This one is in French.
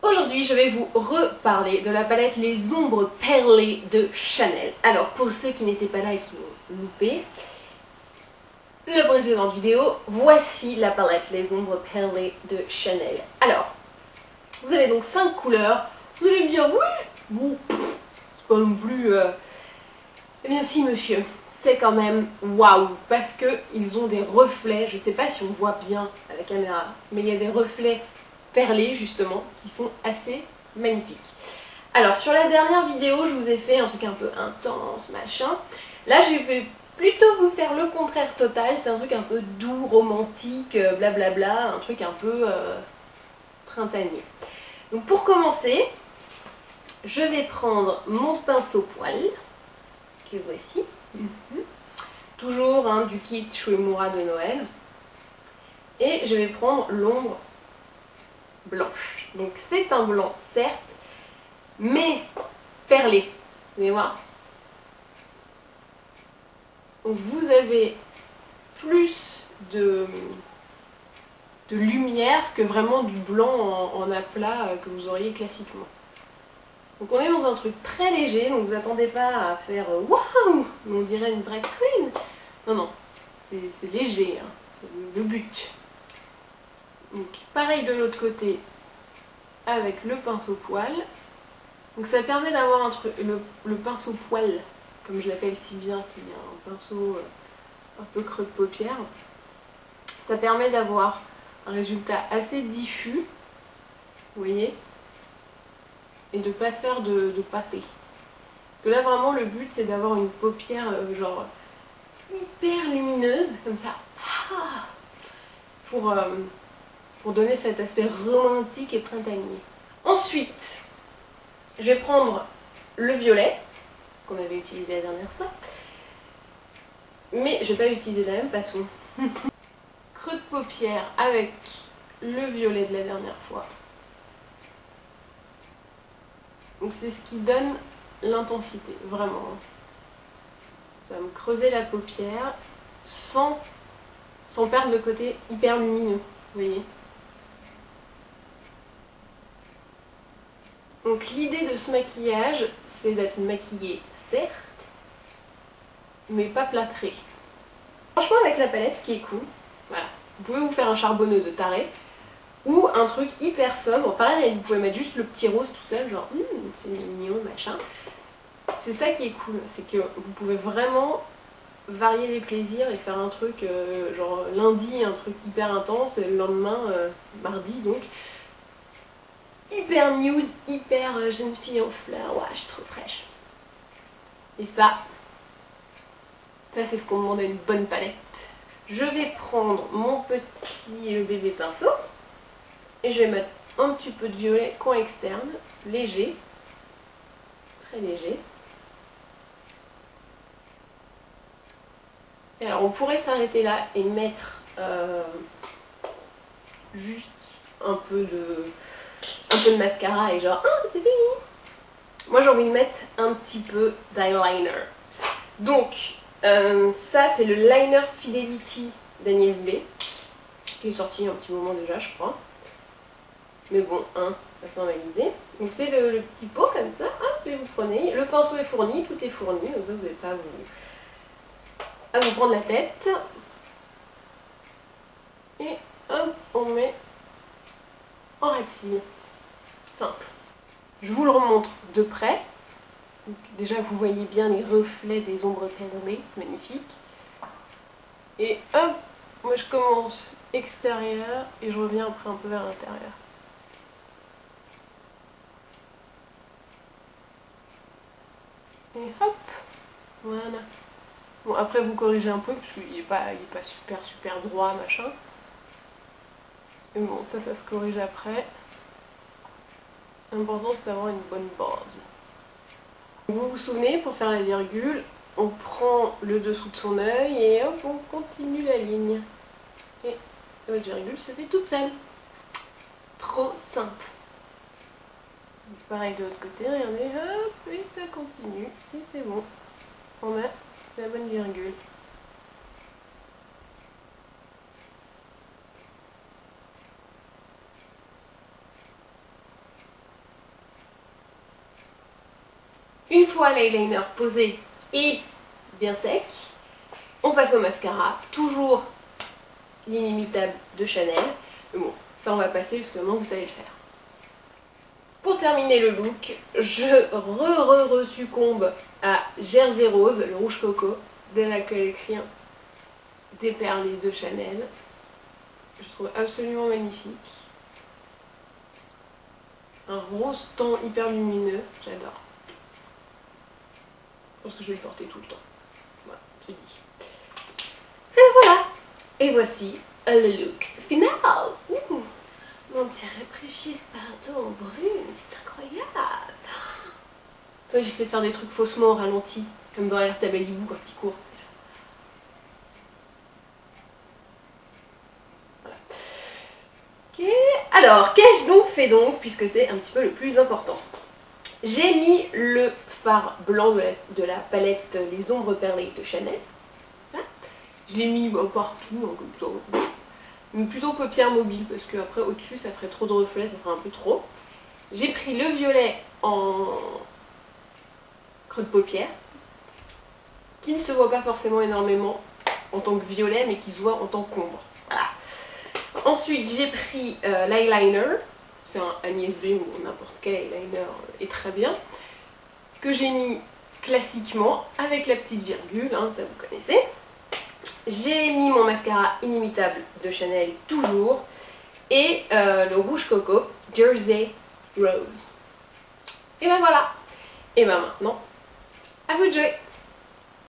Aujourd'hui, je vais vous reparler de la palette Les Ombres Perlées de Chanel. Alors, pour ceux qui n'étaient pas là et qui ont loupé la précédente vidéo, voici la palette Les Ombres Perlées de Chanel. Alors, vous avez donc 5 couleurs. Vous allez me dire, oui, bon, c'est pas non plus... Eh bien si, monsieur, c'est quand même waouh, parce qu'ils ont des reflets, je sais pas si on voit bien à la caméra, mais il y a des reflets perlés justement qui sont assez magnifiques. Alors sur la dernière vidéo je vous ai fait un truc un peu intense machin, là je vais plutôt vous faire le contraire total, c'est un truc un peu doux, romantique, blablabla, un truc un peu printanier. Donc pour commencer, je vais prendre mon pinceau poil, que voici, toujours du kit Shuemura de Noël, et je vais prendre l'ombre blanche. Donc c'est un blanc certes, mais perlé. Vous allez voir. Donc vous avez plus de lumière que vraiment du blanc en aplat que vous auriez classiquement. Donc on est dans un truc très léger, donc vous attendez pas à faire waouh, on dirait une drag queen. Non, non, c'est léger, hein, c'est le but. Donc pareil de l'autre côté avec le pinceau poil. Donc ça permet d'avoir le pinceau poil, comme je l'appelle si bien, qui est un pinceau un peu creux de paupière. Ça permet d'avoir un résultat assez diffus, vous voyez, et de ne pas faire de pâté. Parce que là vraiment le but c'est d'avoir une paupière genre hyper lumineuse, comme ça, pour donner cet aspect romantique et printanier. Ensuite, je vais prendre le violet, qu'on avait utilisé la dernière fois, mais je ne vais pas l'utiliser de la même façon. Creux de paupière avec le violet de la dernière fois. Donc c'est ce qui donne l'intensité, vraiment. Ça va me creuser la paupière sans perdre le côté hyper lumineux, vous voyez. Donc l'idée de ce maquillage, c'est d'être maquillée, certes, mais pas plâtrée. Franchement avec la palette, ce qui est cool, voilà, vous pouvez vous faire un charbonneux de taré, ou un truc hyper sobre, pareil vous pouvez mettre juste le petit rose tout seul, genre c'est mignon, machin. C'est ça qui est cool, c'est que vous pouvez vraiment varier les plaisirs et faire un truc genre lundi un truc hyper intense et le lendemain, mardi donc, hyper nude, hyper jeune fille en fleurs, ouais je suis trop fraîche. Et ça c'est ce qu'on demande à une bonne palette. Je vais prendre mon petit bébé pinceau et je vais mettre un petit peu de violet coin externe, léger, très léger. Et alors on pourrait s'arrêter là et mettre juste un peu de mascara et genre c'est fini. Moi j'ai envie de mettre un petit peu d'eyeliner. Donc ça c'est le liner Fidelity d'Agnès B, qui est sorti il y a un petit moment déjà je crois. Mais bon, ça s'en va liser. Donc c'est le petit pot comme ça, hop, et vous prenez. Le pinceau est fourni, tout est fourni, donc ça vous n'avez pas à vous prendre la tête. Et hop, on met en red seal. Simple. Je vous le remontre de près. Donc, déjà vous voyez bien les reflets des ombres perlées, c'est magnifique. Et hop, moi je commence extérieur et je reviens après un peu vers l'intérieur. Et hop, voilà. Bon après vous corrigez un peu parce qu'il n'est pas super droit machin. Mais bon ça se corrige après. L'important c'est d'avoir une bonne base. Vous vous souvenez, pour faire la virgule, on prend le dessous de son œil et hop on continue la ligne. Et votre virgule se fait toute seule. Trop simple. Pareil de l'autre côté, regardez, hop, et ça continue, et c'est bon. On a la bonne virgule. Une fois l'eyeliner posé et bien sec, on passe au mascara, toujours l'inimitable de Chanel. Mais bon, ça on va passer parce que maintenant vous savez le faire. Pour terminer le look, je succombe à Jersey Rose, le rouge coco de la collection des perlés de Chanel. Je trouve absolument magnifique. Un rose tan hyper lumineux, j'adore. Je pense que je vais le porter tout le temps. Voilà, c'est dit. Et voilà. Et voici le look final. Ouh, mon teint rafraîchi par en brune, c'est incroyable. Toi, j'essaie de faire des trucs faussement au ralenti, comme dans Alerta Malibu quand il court. Voilà. Ok. Alors, qu'ai-je donc fait donc, puisque c'est un petit peu le plus important. J'ai mis le fard blanc de la palette Les Ombres Perlées de Chanel. Ça. Je l'ai mis partout, hein, comme ça. Mais plutôt paupières mobiles, parce que après au-dessus ça ferait trop de reflets, ça ferait un peu trop. J'ai pris le violet en creux de paupière, qui ne se voit pas forcément énormément en tant que violet, mais qui se voit en tant qu'ombre. Voilà. Ensuite j'ai pris l'eyeliner, c'est un Agnès B ou n'importe quel eyeliner est très bien, que j'ai mis classiquement avec la petite virgule, hein, ça vous connaissez. J'ai mis mon mascara inimitable de Chanel toujours et le rouge coco Jersey Rose. Et ben voilà. Et ben maintenant, à vous de jouer.